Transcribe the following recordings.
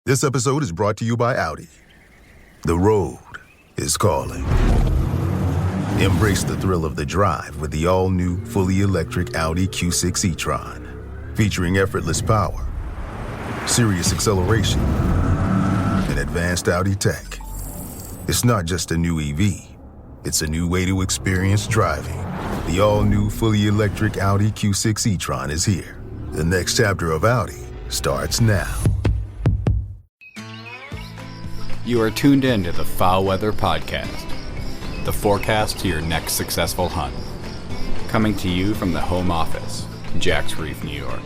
This episode is brought to you by Audi. The road is calling. Embrace the thrill of the drive with the all-new, fully electric Audi Q6 e-tron. Featuring effortless power, serious acceleration, and advanced Audi tech. It's not just a new EV. It's a new way to experience driving. The all-new, fully electric Audi Q6 e-tron is here. The next chapter of Audi starts now. You are tuned in to the FowlWeather Podcast, the forecast to your next successful hunt. Coming to you from the home office, Jack's Reef, New York.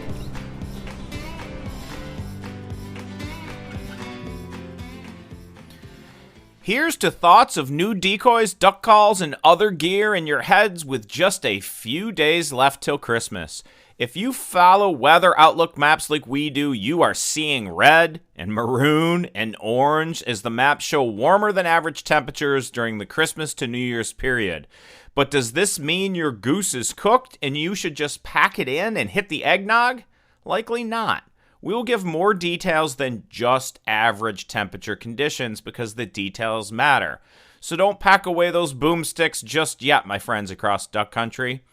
Here's to thoughts of new decoys, duck calls, and other gear in your heads with just a few days left till Christmas. If you follow weather outlook maps like we do, you are seeing red and maroon and orange as the maps show warmer than average temperatures during the Christmas to New Year's period. But does this mean your goose is cooked and you should just pack it in and hit the eggnog? Likely not. We'll give more details than just average temperature conditions because the details matter. So don't pack away those boomsticks just yet, my friends across duck country.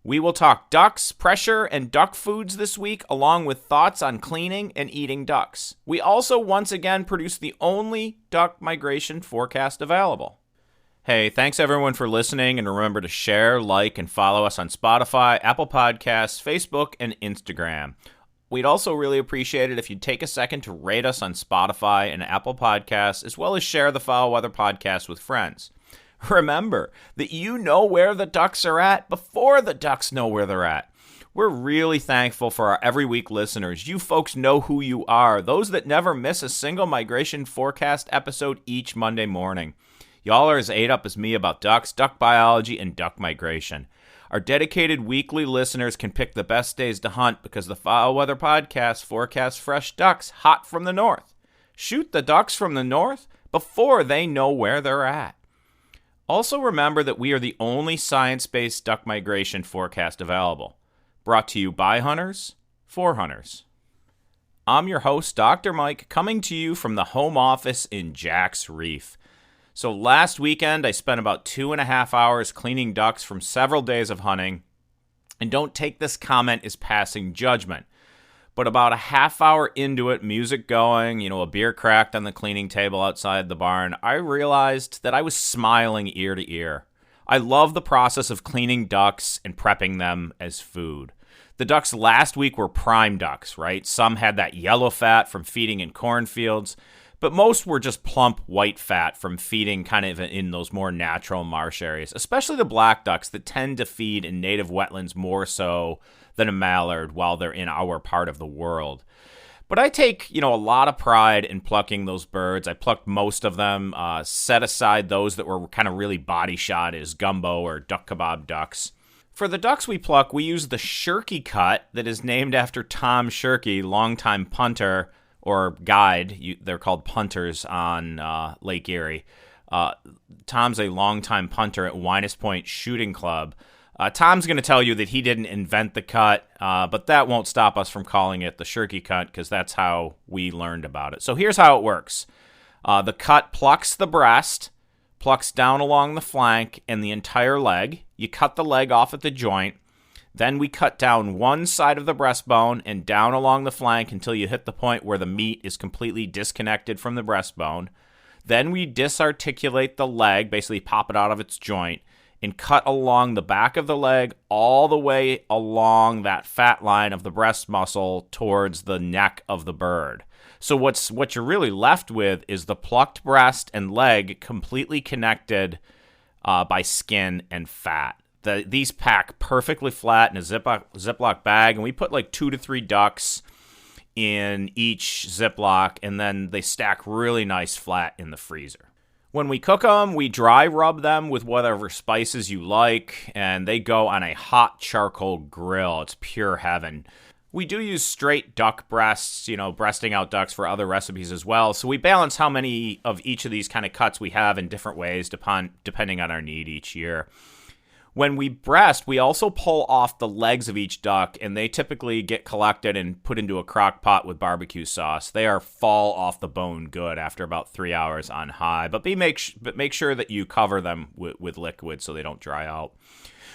We will talk ducks, pressure, and duck foods this week, along with thoughts on cleaning and eating ducks. We also once again produce the only duck migration forecast available. Hey, thanks everyone for listening, and remember to share, like, and follow us on Spotify, Apple Podcasts, Facebook, and Instagram. We'd also really appreciate it if you'd take a second to rate us on Spotify and Apple Podcasts, as well as share the FowlWeather Podcast with friends. Remember that you know where the ducks are at before the ducks know where they're at. We're really thankful for our every week listeners. You folks know who you are, those that never miss a single migration forecast episode each Monday morning. Y'all are as ate up as me about ducks, duck biology, and duck migration. Our dedicated weekly listeners can pick the best days to hunt because the FowlWeather Podcast forecasts fresh ducks hot from the north. Shoot the ducks from the north before they know where they're at. Also remember that we are the only science-based duck migration forecast available. Brought to you by hunters, for hunters. I'm your host, Dr. Mike, coming to you from the home office in Jack's Reef. So last weekend, I spent about 2.5 hours cleaning ducks from several days of hunting. And don't take this comment as passing judgment. But about a half hour into it, music going, a beer cracked on the cleaning table outside the barn, I realized that I was smiling ear to ear. I love the process of cleaning ducks and prepping them as food. The ducks last week were prime ducks, right? Some had that yellow fat from feeding in cornfields, but most were just plump white fat from feeding kind of in those more natural marsh areas, especially the black ducks that tend to feed in native wetlands more so than a mallard while they're in our part of the world. But I take, a lot of pride in plucking those birds. I plucked most of them, set aside those that were kind of really body shot as gumbo or duck kebab ducks. For the ducks we pluck, we use the Shirky cut that is named after Tom Shirky, longtime punter or guide. They're called punters on Lake Erie. Tom's a longtime punter at Winus Point Shooting Club. Tom's going to tell you that he didn't invent the cut, but that won't stop us from calling it the Shirky cut because that's how we learned about it. So here's how it works. The cut plucks the breast, plucks down along the flank and the entire leg. You cut the leg off at the joint. Then we cut down one side of the breastbone and down along the flank until you hit the point where the meat is completely disconnected from the breastbone. Then we disarticulate the leg, basically pop it out of its joint, and cut along the back of the leg all the way along that fat line of the breast muscle towards the neck of the bird. So what you're really left with is the plucked breast and leg completely connected by skin and fat. These pack perfectly flat in a Ziploc bag, and we put like 2 to 3 ducks in each Ziploc, and then they stack really nice flat in the freezer. When we cook them, we dry rub them with whatever spices you like, and they go on a hot charcoal grill. It's pure heaven. We do use straight duck breasts, breasting out ducks for other recipes as well. So we balance how many of each of these kind of cuts we have in different ways depending on our need each year. When we breast, we also pull off the legs of each duck, and they typically get collected and put into a crock pot with barbecue sauce. They are fall off the bone good after about 3 hours on high, but make sure that you cover them with liquid so they don't dry out.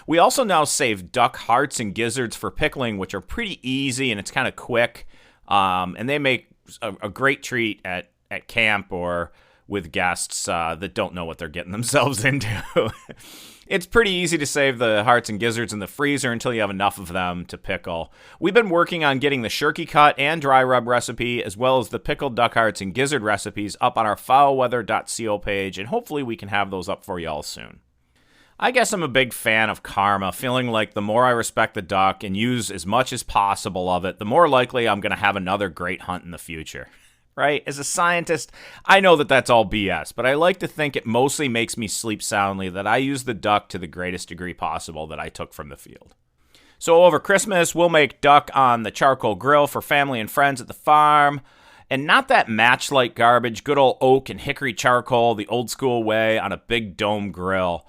We also now save duck hearts and gizzards for pickling, which are pretty easy and it's kind of quick, and they make a great treat at camp or with guests that don't know what they're getting themselves into. It's pretty easy to save the hearts and gizzards in the freezer until you have enough of them to pickle. We've been working on getting the shirky cut and dry rub recipe, as well as the pickled duck hearts and gizzard recipes up on our FowlWeather.co page, and hopefully we can have those up for y'all soon. I guess I'm a big fan of karma, feeling like the more I respect the duck and use as much as possible of it, the more likely I'm going to have another great hunt in the future. Right? As a scientist, I know that that's all BS, but I like to think it mostly makes me sleep soundly that I use the duck to the greatest degree possible that I took from the field. So over Christmas, we'll make duck on the charcoal grill for family and friends at the farm, and not that match-like garbage, good old oak and hickory charcoal the old school way on a big dome grill.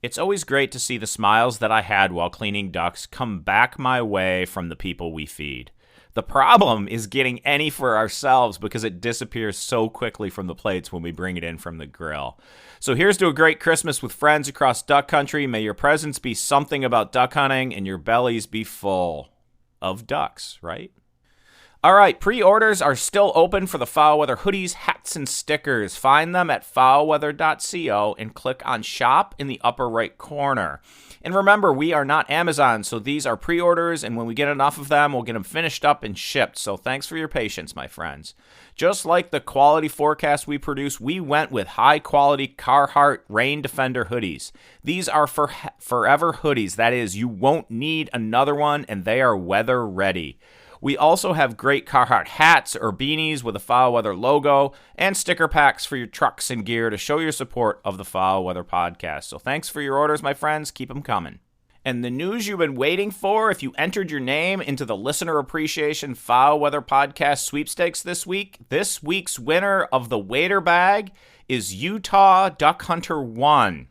It's always great to see the smiles that I had while cleaning ducks come back my way from the people we feed. The problem is getting any for ourselves because it disappears so quickly from the plates when we bring it in from the grill. So here's to a great Christmas with friends across duck country. May your presents be something about duck hunting and your bellies be full of ducks, right? All right, pre-orders are still open for the Foul Weather hoodies, hats, and stickers. Find them at FowlWeather.co and click on Shop in the upper right corner. And remember, we are not Amazon, so these are pre-orders, and when we get enough of them, we'll get them finished up and shipped. So thanks for your patience, my friends. Just like the quality forecast we produce, we went with high-quality Carhartt Rain Defender hoodies. These are forever hoodies. That is, you won't need another one, and they are weather-ready. We also have great Carhartt hats or beanies with a Foul Weather logo and sticker packs for your trucks and gear to show your support of the Foul Weather Podcast. So thanks for your orders, my friends. Keep them coming. And the news you've been waiting for, if you entered your name into the Listener Appreciation Foul Weather Podcast sweepstakes this week's winner of the Wader Bag is Utah Duck Hunter 1.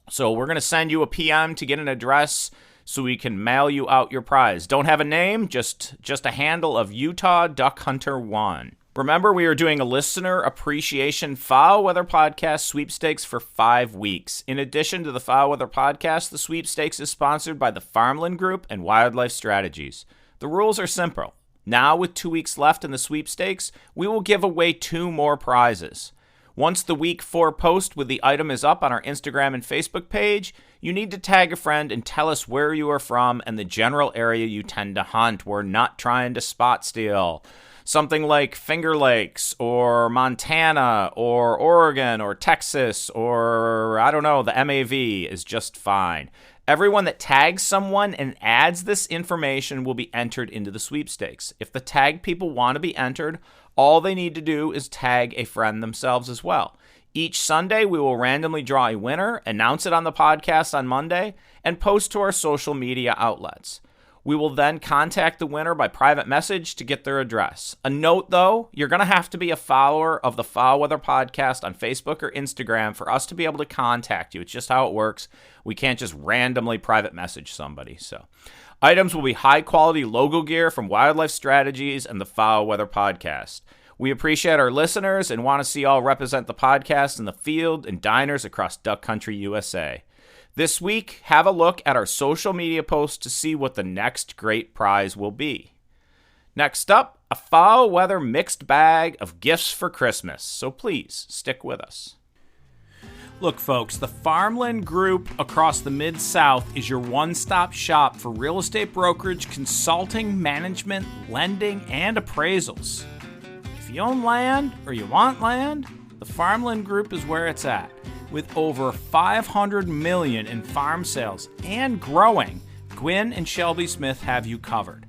So we're going to send you a PM to get an address so we can mail you out your prize. Don't have a name, just a handle of Utah Duck Hunter 1. Remember, we are doing a Listener Appreciation Foul Weather Podcast sweepstakes for 5 weeks. In addition to the Foul Weather Podcast, the sweepstakes is sponsored by the Farmland Group and Wildlife Strategies. The rules are simple. Now, with 2 weeks left in the sweepstakes, we will give away 2 more prizes. Once the week 4 post with the item is up on our Instagram and Facebook page, you need to tag a friend and tell us where you are from and the general area you tend to hunt. We're not trying to spot steal. Something like Finger Lakes or Montana or Oregon or Texas or, I don't know, the MAV is just fine. Everyone that tags someone and adds this information will be entered into the sweepstakes. If the tag people want to be entered, all they need to do is tag a friend themselves as well. Each Sunday, we will randomly draw a winner, announce it on the podcast on Monday, and post to our social media outlets. We will then contact the winner by private message to get their address. A note, though, you're going to have to be a follower of the Foul Weather Podcast on Facebook or Instagram for us to be able to contact you. It's just how it works. We can't just randomly private message somebody. So, items will be high-quality logo gear from Wildlife Strategies and the Foul Weather Podcast. We appreciate our listeners and want to see y'all represent the podcast in the field and diners across Duck Country, USA. This week, have a look at our social media posts to see what the next great prize will be. Next up, a Foul Weather mixed bag of gifts for Christmas, so please stick with us. Look, folks, the Farmland Group across the Mid-South is your one-stop shop for real estate brokerage, consulting, management, lending, and appraisals. If you own land or you want land, the Farmland Group is where it's at. With over $500 million in farm sales and growing, Gwynn and Shelby Smith have you covered.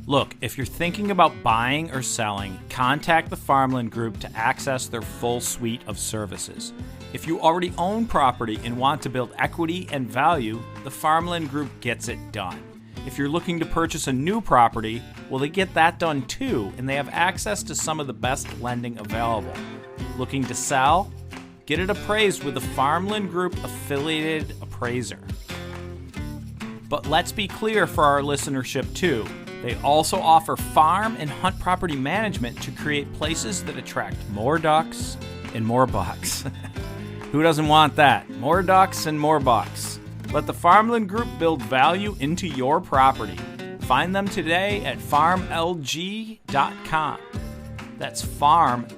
Look, if you're thinking about buying or selling, contact the Farmland Group to access their full suite of services. If you already own property and want to build equity and value, the Farmland Group gets it done. If you're looking to purchase a new property, well, they get that done too, and they have access to some of the best lending available. Looking to sell? Get it appraised with a Farmland Group affiliated appraiser. But let's be clear for our listenership too. They also offer farm and hunt property management to create places that attract more ducks and more bucks. Who doesn't want that? More ducks and more bucks. Let the Farmland Group build value into your property. Find them today at farmlg.com. That's farmlg.com.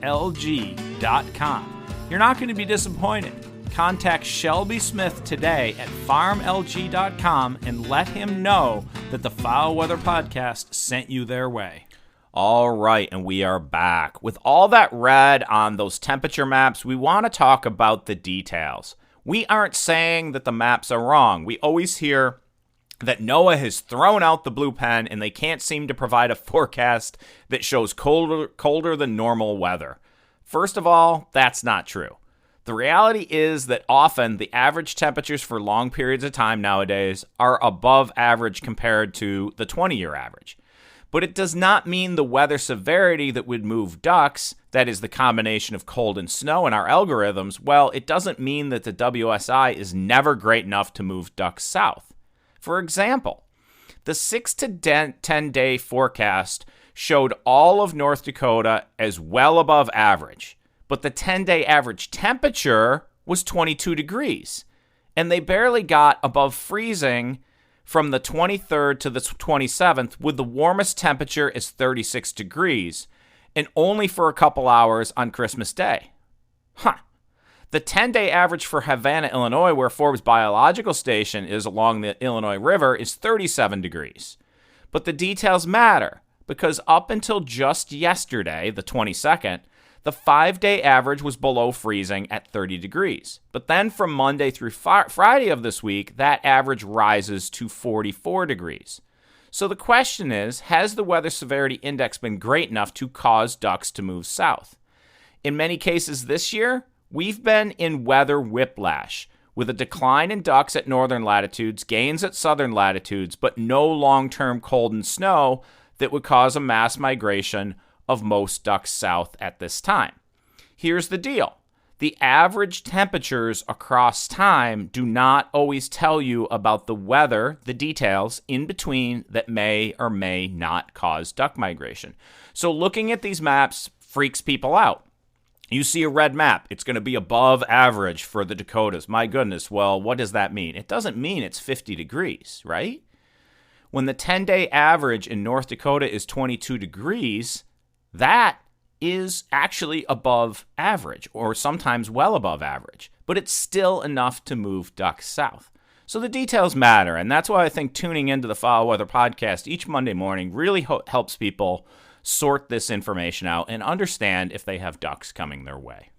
You're not going to be disappointed. Contact Shelby Smith today at farmlg.com and let him know that the Foul Weather Podcast sent you their way. All right, and we are back. With all that read on those temperature maps, we want to talk about the details. We aren't saying that the maps are wrong. We always hear that NOAA has thrown out the blue pen and they can't seem to provide a forecast that shows colder than normal weather. First of all, that's not true. The reality is that often the average temperatures for long periods of time nowadays are above average compared to the 20-year average. But it does not mean the weather severity that would move ducks, that is the combination of cold and snow in our algorithms, well, it doesn't mean that the WSI is never great enough to move ducks south. For example, the 6 to 10-day forecast showed all of North Dakota as well above average, but the 10-day average temperature was 22 degrees, and they barely got above freezing from the 23rd to the 27th, with the warmest temperature as 36 degrees, and only for a couple hours on Christmas Day. The 10-day average for Havana, Illinois, where Forbes Biological Station is along the Illinois River, is 37 degrees. But the details matter, because up until just yesterday, the 22nd, the 5-day average was below freezing at 30 degrees. But then from Monday through Friday of this week, that average rises to 44 degrees. So the question is, has the weather severity index been great enough to cause ducks to move south? In many cases this year, we've been in weather whiplash, with a decline in ducks at northern latitudes, gains at southern latitudes, but no long-term cold and snow that would cause a mass migration of most ducks south at this time. Here's the deal. The average temperatures across time do not always tell you about the weather, the details in between that may or may not cause duck migration. So looking at these maps freaks people out. You see a red map, it's going to be above average for the Dakotas. My goodness, well, what does that mean? It doesn't mean it's 50 degrees, right? When the 10-day average in North Dakota is 22 degrees, that is actually above average, or sometimes well above average, but it's still enough to move ducks south. So the details matter, and that's why I think tuning into the Foul Weather Podcast each Monday morning really helps people sort this information out and understand if they have ducks coming their way.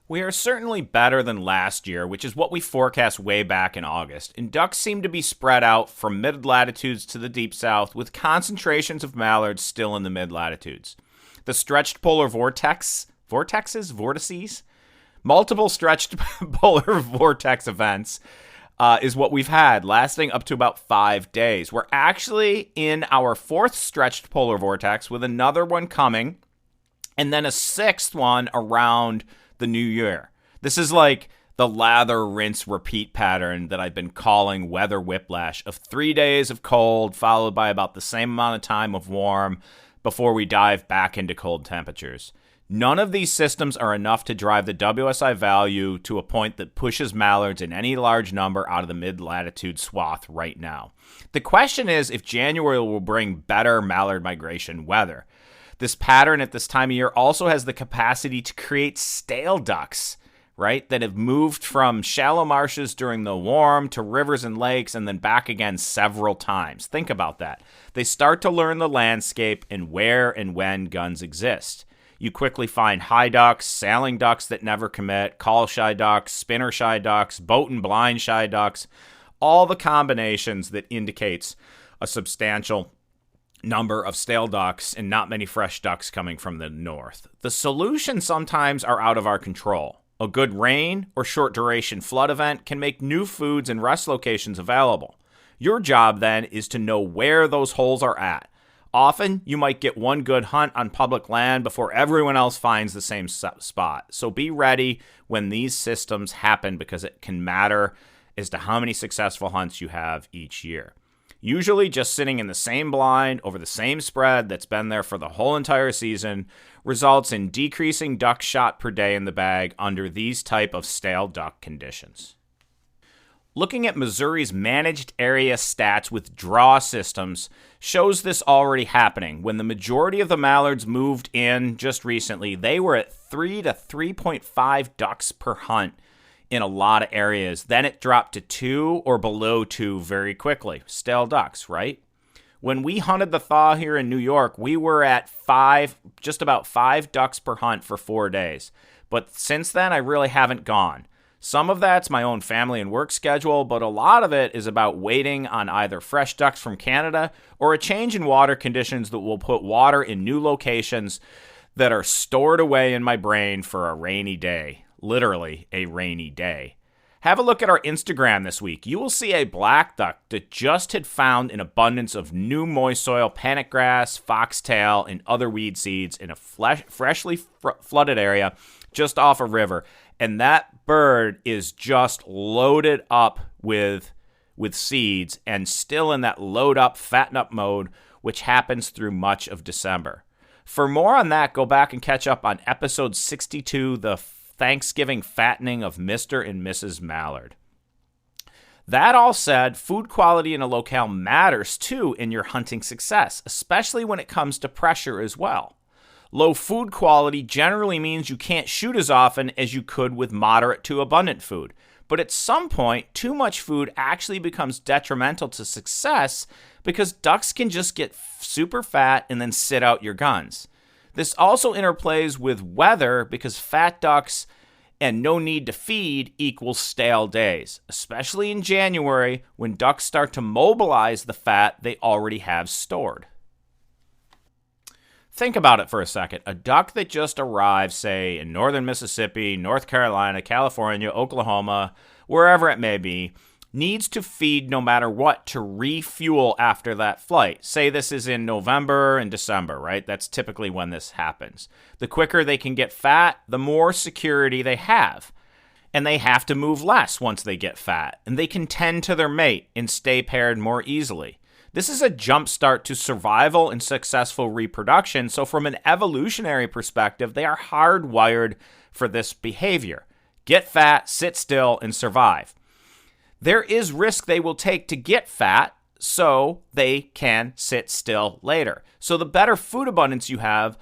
We are certainly better than last year, which is what we forecast way back in August, and ducks seem to be spread out from mid-latitudes to the deep south, with concentrations of mallards still in the mid-latitudes. The stretched polar vortices, multiple stretched polar vortex events is what we've had, lasting up to about 5 days. We're actually in our 4th stretched polar vortex, with another one coming, and then a 6th one around the new year. This is like the lather, rinse, repeat pattern that I've been calling weather whiplash, of 3 days of cold followed by about the same amount of time of warm before we dive back into cold temperatures. None of these systems are enough to drive the WSI value to a point that pushes mallards in any large number out of the mid-latitude swath right now. The question is if January will bring better mallard migration weather. This pattern at this time of year also has the capacity to create stale ducks, right, that have moved from shallow marshes during the warm to rivers and lakes and then back again several times. Think about that. They start to learn the landscape and where and when guns exist. You quickly find high ducks, sailing ducks that never commit, call shy ducks, spinner shy ducks, boat and blind shy ducks, all the combinations that indicates a substantial number of stale ducks and not many fresh ducks coming from the north. The solutions sometimes are out of our control. A good rain or short duration flood event can make new foods and rest locations available. Your job then is to know where those holes are at. Often, you might get one good hunt on public land before everyone else finds the same spot. So be ready when these systems happen, because it can matter as to how many successful hunts you have each year. Usually just sitting in the same blind over the same spread that's been there for the whole entire season results in decreasing duck shot per day in the bag under these type of stale duck conditions. Looking at Missouri's managed area stats with draw systems shows this already happening. When the majority of the mallards moved in just recently, they were at 3 to 3.5 ducks per hunt in a lot of areas. Then it dropped to 2 or below 2 very quickly. Stale ducks, right? When we hunted the thaw here in New York, we were at just about 5 ducks per hunt for 4 days. But since then, I really haven't gone. Some of that's my own family and work schedule, but a lot of it is about waiting on either fresh ducks from Canada or a change in water conditions that will put water in new locations that are stored away in my brain for a rainy day. Literally a rainy day. Have a look at our Instagram this week. You will see a black duck that just had found an abundance of new moist soil, panic grass, foxtail, and other weed seeds in a freshly flooded area just off a river. And that bird is just loaded up with seeds and still in that load up, fatten up mode, which happens through much of December. For more on that, go back and catch up on episode 62, the Thanksgiving fattening of Mr. and Mrs. Mallard. That all said, food quality in a locale matters too in your hunting success, especially when it comes to pressure as well. Low food quality generally means you can't shoot as often as you could with moderate to abundant food. But at some point, too much food actually becomes detrimental to success because ducks can just get super fat and then sit out your guns. This also interplays with weather because fat ducks and no need to feed equals stale days, especially in January when ducks start to mobilize the fat they already have stored. Think about it for a second. A duck that just arrived, say, in northern Mississippi, North Carolina, California, Oklahoma, wherever it may be, needs to feed no matter what to refuel after that flight. Say this is in November and December, right? That's typically when this happens. The quicker they can get fat, the more security they have. And they have to move less once they get fat. And they can tend to their mate and stay paired more easily. This is a jump start to survival and successful reproduction, so from an evolutionary perspective, they are hardwired for this behavior. Get fat, sit still, and survive. There is risk they will take to get fat, so they can sit still later. So the better food abundance you have,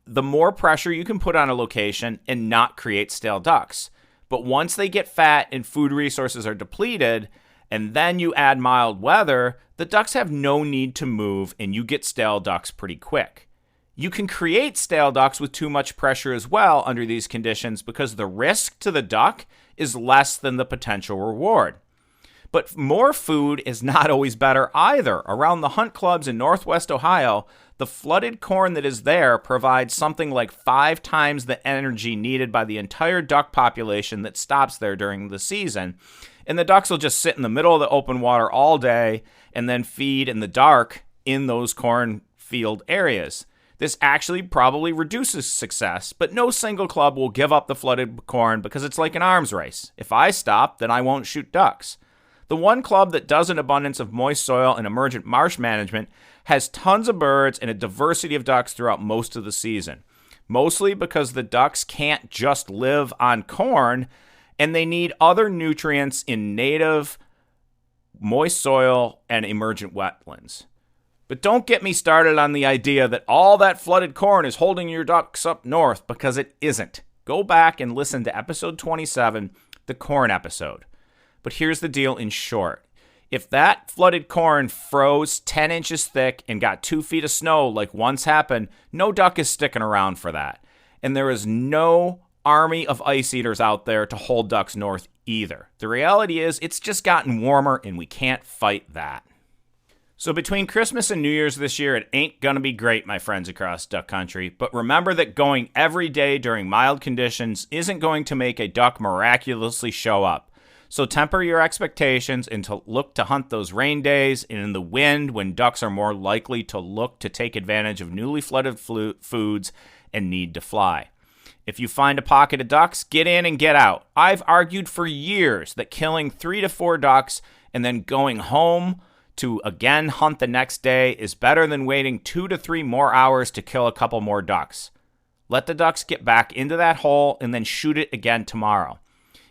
the more pressure you can put on a location and not create stale ducks. But once they get fat and food resources are depleted, and then you add mild weather, the ducks have no need to move and you get stale ducks pretty quick. You can create stale ducks with too much pressure as well under these conditions because the risk to the duck is less than the potential reward. But more food is not always better either. Around the hunt clubs in Northwest Ohio, the flooded corn that is there provides something like 5 times the energy needed by the entire duck population that stops there during the season. And the ducks will just sit in the middle of the open water all day and then feed in the dark in those cornfield areas. This actually probably reduces success, but no single club will give up the flooded corn because it's like an arms race. If I stop, then I won't shoot ducks. The one club that does an abundance of moist soil and emergent marsh management has tons of birds and a diversity of ducks throughout most of the season. Mostly because the ducks can't just live on corn and they need other nutrients in native moist soil and emergent wetlands. But don't get me started on the idea that all that flooded corn is holding your ducks up north, because it isn't. Go back and listen to episode 27, the corn episode. But here's the deal in short. If that flooded corn froze 10 inches thick and got 2 feet of snow like once happened, no duck is sticking around for that. And there is no army of ice eaters out there to hold ducks north either. The reality is it's just gotten warmer and we can't fight that. So between Christmas and New Year's this year, it ain't gonna be great, my friends across duck country. But remember that going every day during mild conditions isn't going to make a duck miraculously show up. So temper your expectations and to look to hunt those rain days and in the wind when ducks are more likely to look to take advantage of newly flooded foods and need to fly. If you find a pocket of ducks, get in and get out. I've argued for years that killing 3 to 4 ducks and then going home to again hunt the next day is better than waiting 2 to 3 more hours to kill a couple more ducks. Let the ducks get back into that hole and then shoot it again tomorrow.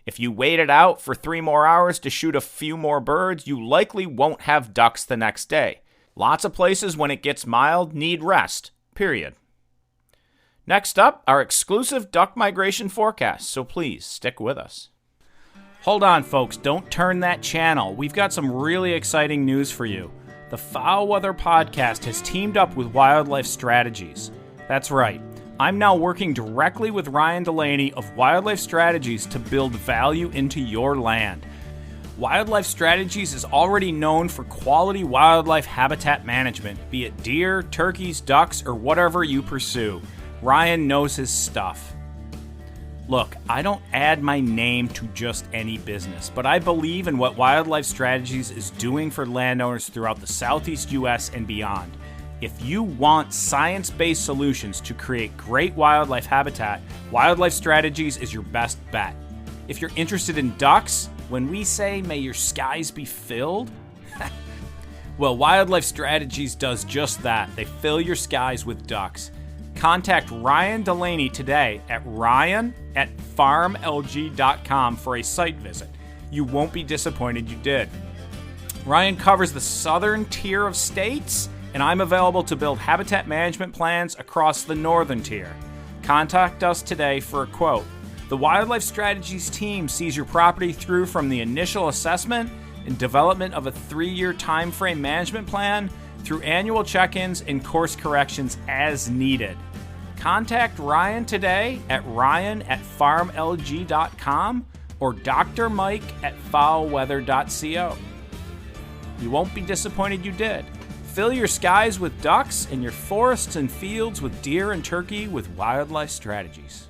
If you wait it out for 3 more hours to shoot a few more birds, you likely won't have ducks the next day. Lots of places when it gets mild need rest, period. Next up, our exclusive duck migration forecast, so please stick with us. Hold on, folks, don't turn that channel. We've got some really exciting news for you. The FowlWeather Podcast has teamed up with Wildlife Strategies. That's right. I'm now working directly with Ryan Delaney of Wildlife Strategies to build value into your land. Wildlife Strategies is already known for quality wildlife habitat management, be it deer, turkeys, ducks, or whatever you pursue. Ryan knows his stuff. Look, I don't add my name to just any business, but I believe in what Wildlife Strategies is doing for landowners throughout the Southeast U.S. and beyond. If you want science-based solutions to create great wildlife habitat, Wildlife Strategies is your best bet. If you're interested in ducks, when we say, may your skies be filled, well, Wildlife Strategies does just that. They fill your skies with ducks. Contact Ryan Delaney today at ryan@farmlg.com for a site visit. You won't be disappointed you did. Ryan covers the southern tier of states, and I'm available to build habitat management plans across the northern tier. Contact us today for a quote. The Wildlife Strategies team sees your property through from the initial assessment and development of a 3-year time frame management plan through annual check-ins and course corrections as needed. Contact Ryan today at ryan@farmlg.com or Dr. Mike at FowlWeather.co. You won't be disappointed you did. Fill your skies with ducks and your forests and fields with deer and turkey with Wildlife Strategies.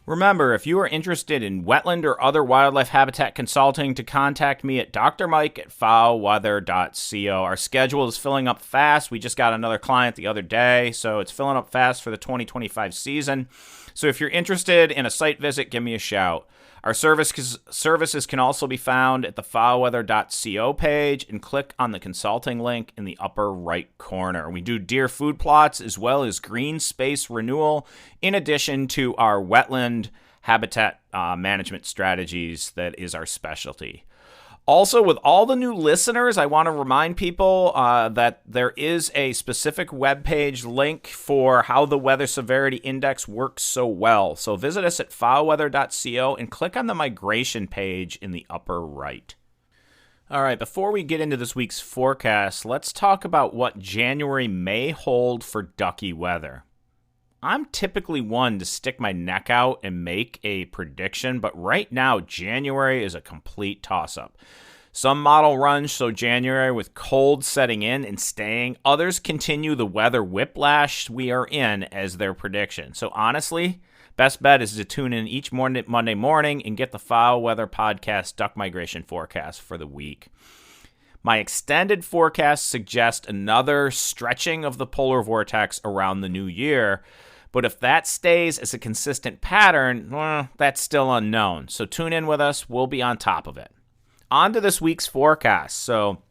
Remember, if you are interested in wetland or other wildlife habitat consulting, to contact me at drmike@FowlWeather.co. Our schedule is filling up fast. We just got another client the other day, so it's filling up fast for the 2025 season. So if you're interested in a site visit, give me a shout. Our services can also be found at the FowlWeather.co page, and click on the consulting link in the upper right corner. We do deer food plots as well as green space renewal, in addition to our wetland habitat management strategies. That is our specialty. Also, with all the new listeners, I want to remind people that there is a specific webpage link for how the Weather Severity Index works so well. So visit us at FowlWeather.co and click on the migration page in the upper right. All right, before we get into this week's forecast, let's talk about what January may hold for ducky weather. I'm typically one to stick my neck out and make a prediction, but right now, January is a complete toss-up. Some model runs show January with cold setting in and staying. Others continue the weather whiplash we are in as their prediction. So honestly, best bet is to tune in each Monday morning and get the FowlWeather Podcast duck migration forecast for the week. My extended forecast suggests another stretching of the polar vortex around the new year, but if that stays as a consistent pattern, that's still unknown. So tune in with us. We'll be on top of it. On to this week's forecast. So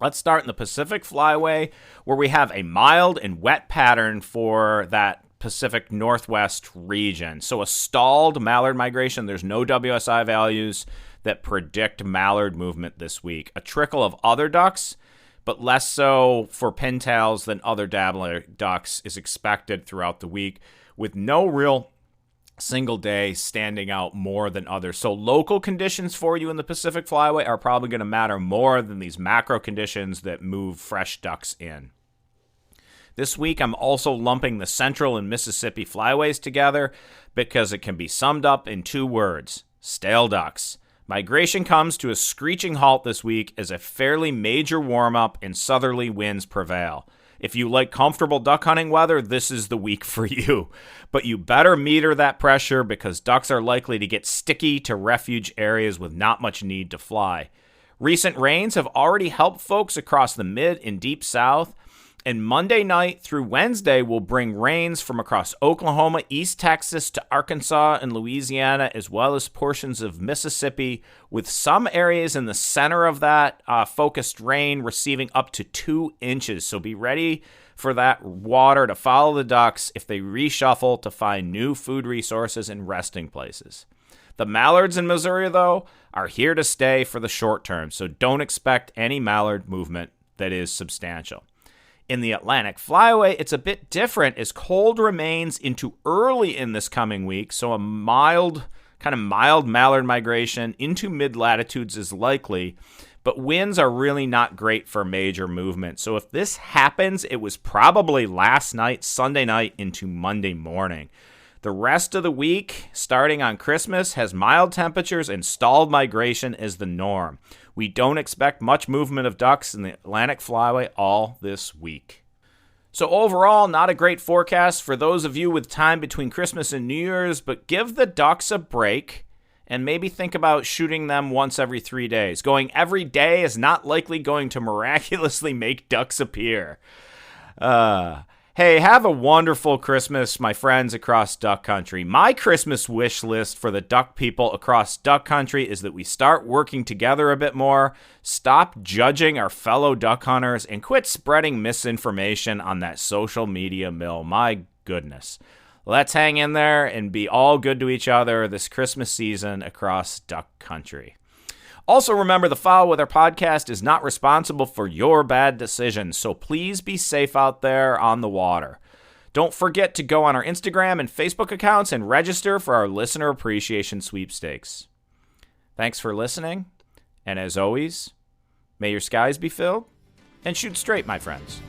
let's start in the Pacific Flyway, where we have a mild and wet pattern for that Pacific Northwest region. So a stalled mallard migration. There's no WSI values that predict mallard movement this week. A trickle of other ducks, but less so for pintails than other dabbler ducks, is expected throughout the week, with no real single day standing out more than others. So local conditions for you in the Pacific Flyway are probably going to matter more than these macro conditions that move fresh ducks in. This week, I'm also lumping the Central and Mississippi Flyways together because it can be summed up in 2 words: stale ducks. Migration comes to a screeching halt this week as a fairly major warm-up and southerly winds prevail. If you like comfortable duck hunting weather, this is the week for you. But you better meter that pressure because ducks are likely to get sticky to refuge areas with not much need to fly. Recent rains have already helped folks across the mid and deep south, And Monday night through Wednesday will bring rains from across Oklahoma, East Texas to Arkansas and Louisiana, as well as portions of Mississippi, with some areas in the center of that focused rain receiving up to 2 inches. So be ready for that water to follow the ducks if they reshuffle to find new food resources and resting places. The mallards in Missouri, though, are here to stay for the short term, so don't expect any mallard movement that is substantial. In the Atlantic Flyway, it's a bit different as cold remains into early in this coming week, so a mild mallard migration into mid-latitudes is likely, but winds are really not great for major movement. So if this happens, it was probably last night, Sunday night, into Monday morning. The rest of the week, starting on Christmas, has mild temperatures and stalled migration as the norm. We don't expect much movement of ducks in the Atlantic Flyway all this week. So overall, not a great forecast for those of you with time between Christmas and New Year's, but give the ducks a break and maybe think about shooting them once every 3 days. Going every day is not likely going to miraculously make ducks appear. Hey, have a wonderful Christmas, my friends across duck country. My Christmas wish list for the duck people across duck country is that we start working together a bit more, stop judging our fellow duck hunters, and quit spreading misinformation on that social media mill. My goodness. Let's hang in there and be all good to each other this Christmas season across duck country. Also, remember, the FowlWeather Podcast is not responsible for your bad decisions, so please be safe out there on the water. Don't forget to go on our Instagram and Facebook accounts and register for our Listener Appreciation Sweepstakes. Thanks for listening, and as always, may your skies be filled, and shoot straight, my friends.